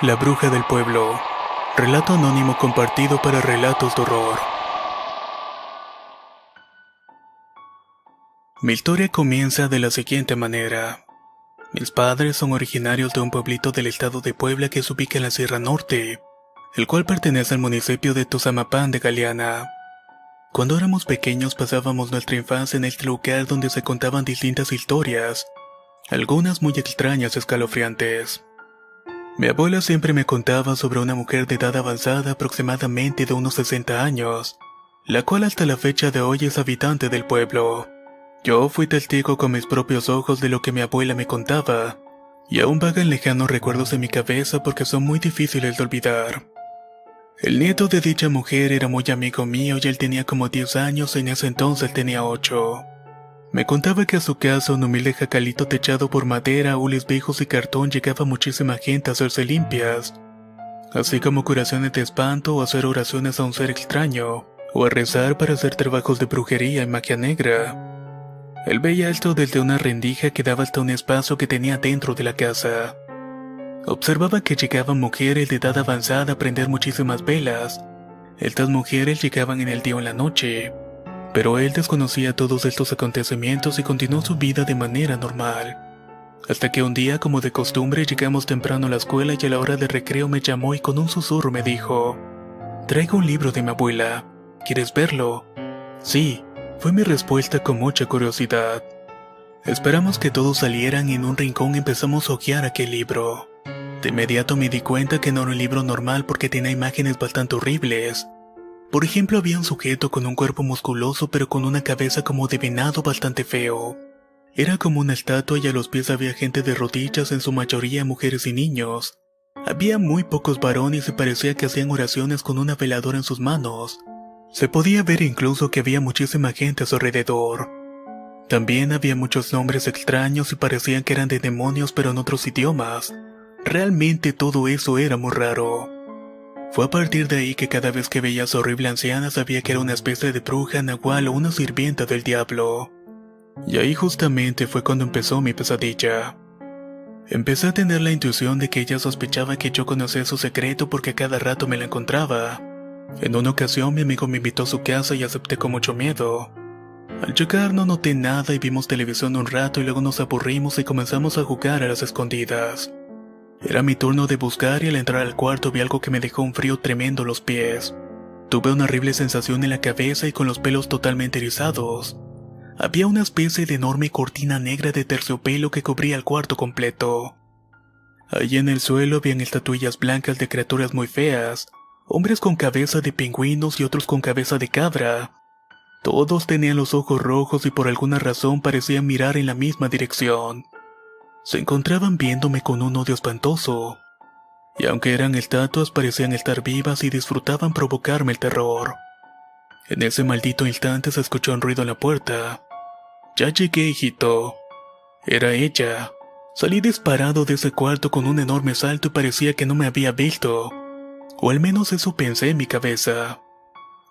La bruja del pueblo. Relato anónimo compartido para relatos de horror. Mi historia comienza de la siguiente manera. Mis padres son originarios de un pueblito del estado de Puebla que se ubica en la Sierra Norte, el cual pertenece al municipio de Tuzamapán de Galeana. Cuando éramos pequeños pasábamos nuestra infancia en este lugar donde se contaban distintas historias, algunas muy extrañas y escalofriantes. Mi abuela siempre me contaba sobre una mujer de edad avanzada aproximadamente de unos 60 años, la cual hasta la fecha de hoy es habitante del pueblo. Yo fui testigo con mis propios ojos de lo que mi abuela me contaba, y aún vagan lejanos recuerdos en mi cabeza porque son muy difíciles de olvidar. El nieto de dicha mujer era muy amigo mío y él tenía como 10 años y en ese entonces tenía 8. Me contaba que a su casa, un humilde jacalito techado por madera, hules viejos y cartón, llegaba muchísima gente a hacerse limpias, así como curaciones de espanto o hacer oraciones a un ser extraño, o a rezar para hacer trabajos de brujería y magia negra. Él veía esto desde una rendija que daba hasta un espacio que tenía dentro de la casa. Observaba que llegaban mujeres de edad avanzada a prender muchísimas velas. Estas mujeres llegaban en el día o en la noche, pero él desconocía todos estos acontecimientos y continuó su vida de manera normal. Hasta que un día, como de costumbre, llegamos temprano a la escuela y a la hora de recreo me llamó y con un susurro me dijo: «Traigo un libro de mi abuela. ¿Quieres verlo?» «Sí», fue mi respuesta con mucha curiosidad. Esperamos que todos salieran y en un rincón empezamos a hojear aquel libro. De inmediato me di cuenta que no era un libro normal porque tenía imágenes bastante horribles. Por ejemplo, había un sujeto con un cuerpo musculoso pero con una cabeza como de venado bastante feo. Era como una estatua y a los pies había gente de rodillas, en su mayoría mujeres y niños. Había muy pocos varones y parecía que hacían oraciones con una veladora en sus manos. Se podía ver incluso que había muchísima gente a su alrededor. También había muchos nombres extraños y parecían que eran de demonios pero en otros idiomas. Realmente todo eso era muy raro. Fue a partir de ahí que cada vez que veía a esa horrible anciana sabía que era una especie de bruja, nahual o una sirvienta del diablo. Y ahí justamente fue cuando empezó mi pesadilla. Empecé a tener la intuición de que ella sospechaba que yo conocía su secreto porque a cada rato me la encontraba. En una ocasión mi amigo me invitó a su casa y acepté con mucho miedo. Al llegar no noté nada y vimos televisión un rato y luego nos aburrimos y comenzamos a jugar a las escondidas. Era mi turno de buscar y al entrar al cuarto vi algo que me dejó un frío tremendo en los pies. Tuve una horrible sensación en la cabeza y con los pelos totalmente erizados. Había una especie de enorme cortina negra de terciopelo que cubría el cuarto completo. Allí en el suelo habían estatuillas blancas de criaturas muy feas, hombres con cabeza de pingüinos y otros con cabeza de cabra. Todos tenían los ojos rojos y por alguna razón parecían mirar en la misma dirección. Se encontraban viéndome con un odio espantoso. Y aunque eran estatuas, parecían estar vivas y disfrutaban provocarme el terror. En ese maldito instante se escuchó un ruido en la puerta. «Ya llegué, hijito». Era ella. Salí disparado de ese cuarto con un enorme salto y parecía que no me había visto. O al menos eso pensé en mi cabeza.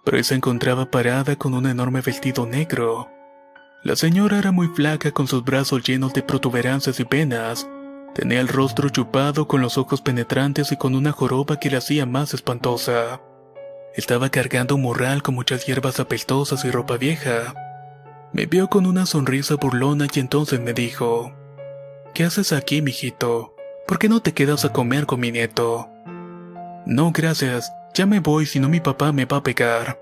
Pero ella se encontraba parada con un enorme vestido negro. La señora era muy flaca con sus brazos llenos de protuberancias y venas. Tenía el rostro chupado con los ojos penetrantes y con una joroba que la hacía más espantosa. Estaba cargando un morral con muchas hierbas apestosas y ropa vieja. Me vio con una sonrisa burlona y entonces me dijo: «¿Qué haces aquí, mijito? ¿Por qué no te quedas a comer con mi nieto?» «No, gracias, ya me voy, si no mi papá me va a pegar»,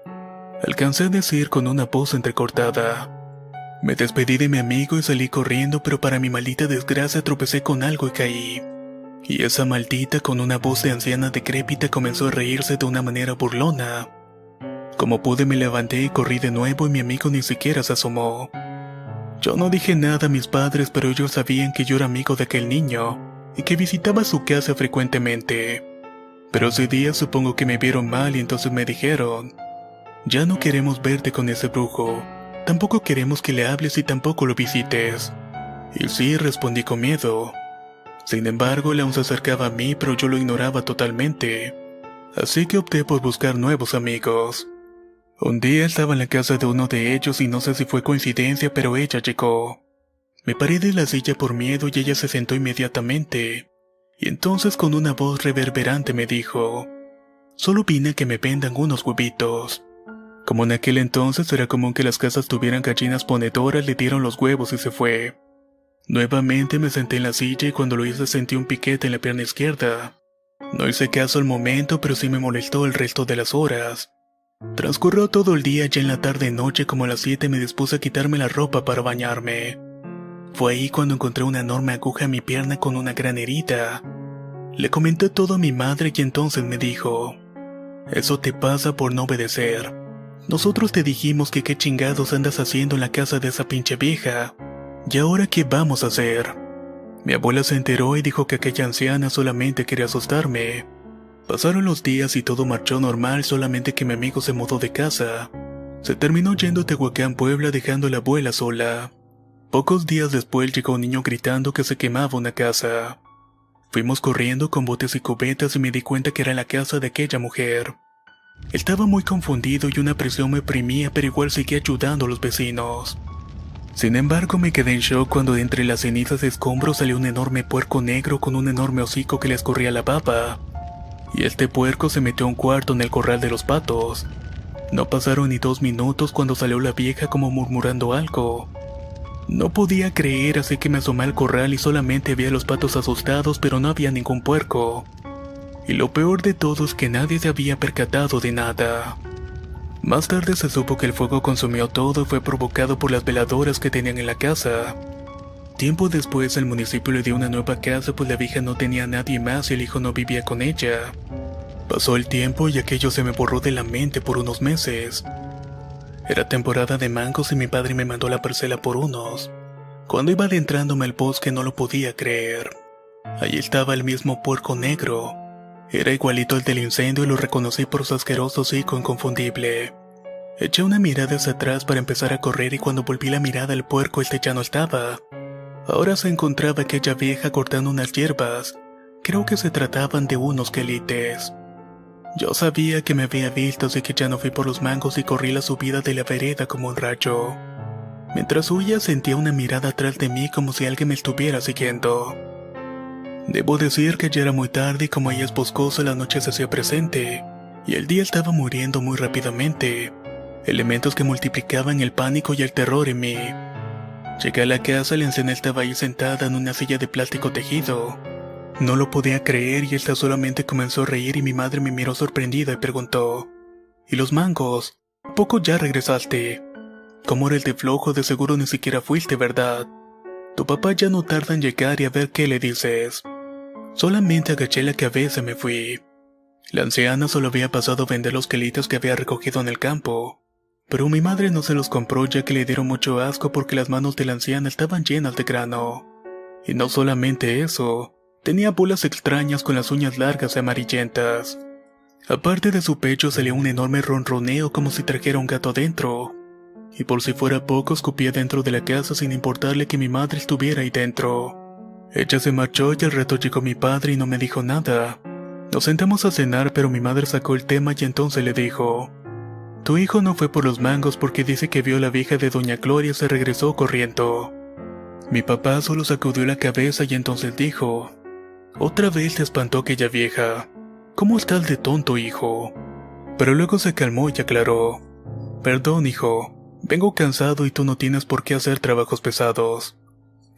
alcancé a decir con una voz entrecortada. Me despedí de mi amigo y salí corriendo, pero para mi maldita desgracia tropecé con algo y caí. Y esa maldita con una voz de anciana decrépita comenzó a reírse de una manera burlona. Como pude me levanté y corrí de nuevo y mi amigo ni siquiera se asomó. Yo no dije nada a mis padres, pero ellos sabían que yo era amigo de aquel niño y que visitaba su casa frecuentemente. Pero ese día supongo que me vieron mal y entonces me dijeron: «Ya no queremos verte con ese brujo. Tampoco queremos que le hables y tampoco lo visites». Y sí, respondí con miedo. Sin embargo, él aún se acercaba a mí, pero yo lo ignoraba totalmente. Así que opté por buscar nuevos amigos. Un día estaba en la casa de uno de ellos y no sé si fue coincidencia, pero ella llegó. Me paré de la silla por miedo y ella se sentó inmediatamente. Y entonces con una voz reverberante me dijo: «Solo vine a que me vendan unos huevitos». Como en aquel entonces era común que las casas tuvieran gallinas ponedoras, le dieron los huevos y se fue. Nuevamente me senté en la silla y cuando lo hice sentí un piquete en la pierna izquierda. No hice caso al momento, pero sí me molestó el resto de las horas. Transcurrió todo el día, ya en la tarde-noche como a las 7 me dispuse a quitarme la ropa para bañarme. Fue ahí cuando encontré una enorme aguja en mi pierna con una gran herida. Le comenté todo a mi madre y entonces me dijo: «Eso te pasa por no obedecer. Nosotros te dijimos que qué chingados andas haciendo en la casa de esa pinche vieja. ¿Y ahora qué vamos a hacer?». Mi abuela se enteró y dijo que aquella anciana solamente quería asustarme. Pasaron los días y todo marchó normal, solamente que mi amigo se mudó de casa. Se terminó yendo a Tehuacán, Puebla, dejando a la abuela sola. Pocos días después llegó un niño gritando que se quemaba una casa. Fuimos corriendo con botes y cubetas y me di cuenta que era la casa de aquella mujer. Estaba muy confundido y una presión me oprimía, pero igual seguía ayudando a los vecinos. Sin embargo, me quedé en shock cuando de entre las cenizas de escombros salió un enorme puerco negro con un enorme hocico que le escurría la baba. Y este puerco se metió a un cuarto en el corral de los patos. No pasaron ni 2 minutos cuando salió la vieja como murmurando algo. No podía creer, así que me asomé al corral y solamente vi a los patos asustados, pero no había ningún puerco. Y lo peor de todo es que nadie se había percatado de nada. Más tarde se supo que el fuego consumió todo y fue provocado por las veladoras que tenían en la casa. Tiempo después el municipio le dio una nueva casa, pues la vieja no tenía a nadie más y el hijo no vivía con ella. Pasó el tiempo y aquello se me borró de la mente por unos meses. Era temporada de mangos y mi padre me mandó a la parcela por unos. Cuando iba adentrándome al bosque no lo podía creer. Allí estaba el mismo puerco negro. Era igualito al del incendio y lo reconocí por su asqueroso hocico inconfundible. Eché una mirada hacia atrás para empezar a correr y cuando volví la mirada al puerco este ya no estaba. Ahora se encontraba aquella vieja cortando unas hierbas. Creo que se trataban de unos quelites. Yo sabía que me había visto, así que ya no fui por los mangos y corrí la subida de la vereda como un rayo. Mientras huía sentía una mirada atrás de mí como si alguien me estuviera siguiendo. Debo decir que ya era muy tarde y como ella es boscosa la noche se hacía presente, y el día estaba muriendo muy rápidamente, elementos que multiplicaban el pánico y el terror en mí. Llegué a la casa y la anciana estaba ahí sentada en una silla de plástico tejido. No lo podía creer y esta solamente comenzó a reír y mi madre me miró sorprendida y preguntó: «¿Y los mangos? ¿A poco ya regresaste? Como eres de flojo, de seguro ni siquiera fuiste, ¿verdad? Tu papá ya no tarda en llegar y a ver qué le dices». Solamente agaché la cabeza y me fui. La anciana solo había pasado a vender los quelitos que había recogido en el campo, pero mi madre no se los compró ya que le dieron mucho asco porque las manos de la anciana estaban llenas de grano. Y no solamente eso, tenía bolas extrañas con las uñas largas y amarillentas. Aparte de su pecho salía un enorme ronroneo como si trajera un gato adentro. Y por si fuera poco escupía dentro de la casa sin importarle que mi madre estuviera ahí dentro. Ella se marchó y al rato llegó mi padre y no me dijo nada. Nos sentamos a cenar, pero mi madre sacó el tema y entonces le dijo: «Tu hijo no fue por los mangos porque dice que vio a la vieja de doña Gloria y se regresó corriendo». Mi papá solo sacudió la cabeza y entonces dijo: «Otra vez te espantó aquella vieja. ¿Cómo estás de tonto, hijo?». Pero luego se calmó y aclaró: «Perdón, hijo, vengo cansado y tú no tienes por qué hacer trabajos pesados.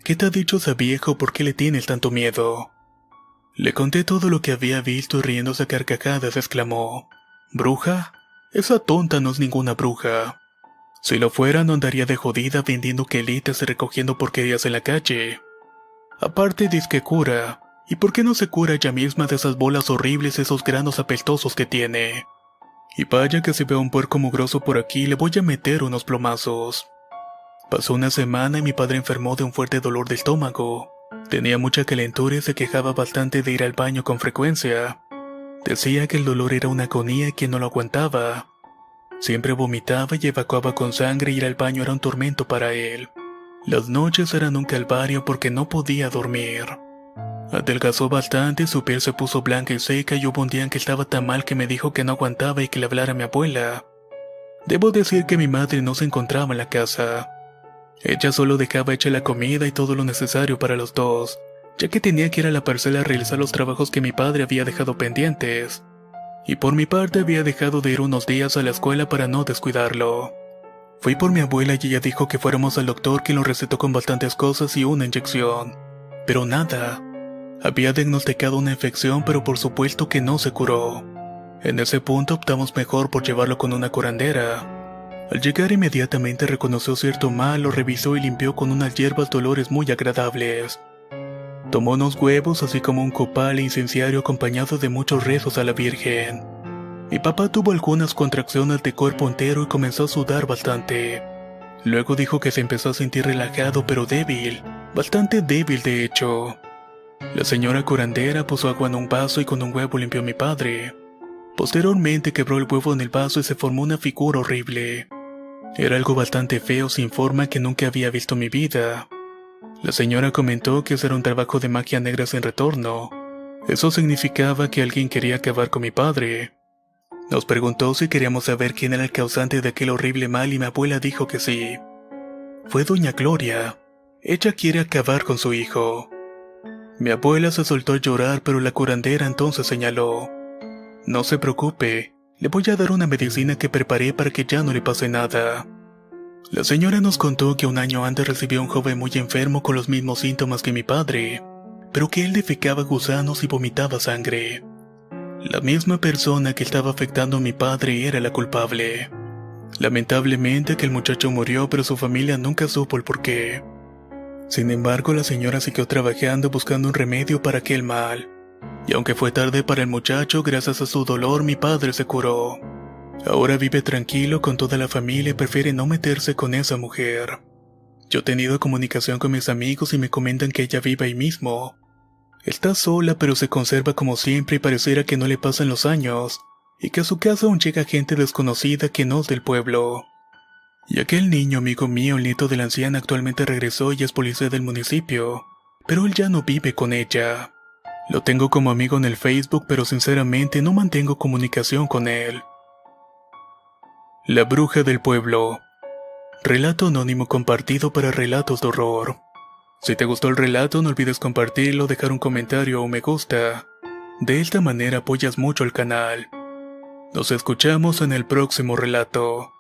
¿Qué te ha dicho esa vieja o por qué le tienes tanto miedo?». Le conté todo lo que había visto y riéndose a carcajadas exclamó: «¿Bruja? Esa tonta no es ninguna bruja. Si lo fuera no andaría de jodida vendiendo quelites y recogiendo porquerías en la calle. Aparte dice que cura, ¿y por qué no se cura ella misma de esas bolas horribles y esos granos apestosos que tiene? Y vaya que si veo un puerco mugroso por aquí le voy a meter unos plomazos». Pasó una semana y mi padre enfermó de un fuerte dolor de estómago. Tenía mucha calentura y se quejaba bastante de ir al baño con frecuencia. Decía que el dolor era una agonía y que no lo aguantaba. Siempre vomitaba y evacuaba con sangre y ir al baño era un tormento para él. Las noches eran un calvario porque no podía dormir. Adelgazó bastante, su piel se puso blanca y seca y hubo un día en que estaba tan mal que me dijo que no aguantaba y que le hablara a mi abuela. Debo decir que mi madre no se encontraba en la casa. Ella solo dejaba hecha la comida y todo lo necesario para los dos, ya que tenía que ir a la parcela a realizar los trabajos que mi padre había dejado pendientes. Y por mi parte había dejado de ir unos días a la escuela para no descuidarlo. Fui por mi abuela y ella dijo que fuéramos al doctor, que lo recetó con bastantes cosas y una inyección. Pero nada. Había diagnosticado una infección, pero por supuesto que no se curó. En ese punto optamos mejor por llevarlo con una curandera. Al llegar inmediatamente reconoció cierto mal, lo revisó y limpió con unas hierbas de olores muy agradables. Tomó unos huevos así como un copal e incenciario acompañado de muchos rezos a la Virgen. Mi papá tuvo algunas contracciones de cuerpo entero y comenzó a sudar bastante. Luego dijo que se empezó a sentir relajado pero débil, bastante débil de hecho. La señora curandera puso agua en un vaso y con un huevo limpió a mi padre. Posteriormente quebró el huevo en el vaso y se formó una figura horrible. Era algo bastante feo sin forma que nunca había visto en mi vida. La señora comentó que ese era un trabajo de magia negra sin retorno. Eso significaba que alguien quería acabar con mi padre. Nos preguntó si queríamos saber quién era el causante de aquel horrible mal y mi abuela dijo que sí. Fue doña Gloria. Ella quiere acabar con su hijo. Mi abuela se soltó a llorar, pero la curandera entonces señaló: no se preocupe, le voy a dar una medicina que preparé para que ya no le pase nada. La señora nos contó que un año antes recibió a un joven muy enfermo con los mismos síntomas que mi padre, pero que él defecaba gusanos y vomitaba sangre. La misma persona que estaba afectando a mi padre era la culpable. Lamentablemente aquel muchacho murió, pero su familia nunca supo el porqué. Sin embargo, la señora siguió trabajando buscando un remedio para aquel mal. Y aunque fue tarde para el muchacho, gracias a su dolor mi padre se curó. Ahora vive tranquilo con toda la familia y prefiere no meterse con esa mujer. Yo he tenido comunicación con mis amigos y me comentan que ella vive ahí mismo. Está sola pero se conserva como siempre y pareciera que no le pasan los años, y que a su casa aún llega gente desconocida que no es del pueblo. Y aquel niño amigo mío, el nieto de la anciana, actualmente regresó y es policía del municipio, pero él ya no vive con ella. Lo tengo como amigo en el Facebook, pero sinceramente no mantengo comunicación con él. La bruja del pueblo. Relato anónimo compartido para relatos de horror. Si te gustó el relato, no olvides compartirlo, dejar un comentario o un me gusta. De esta manera apoyas mucho al canal. Nos escuchamos en el próximo relato.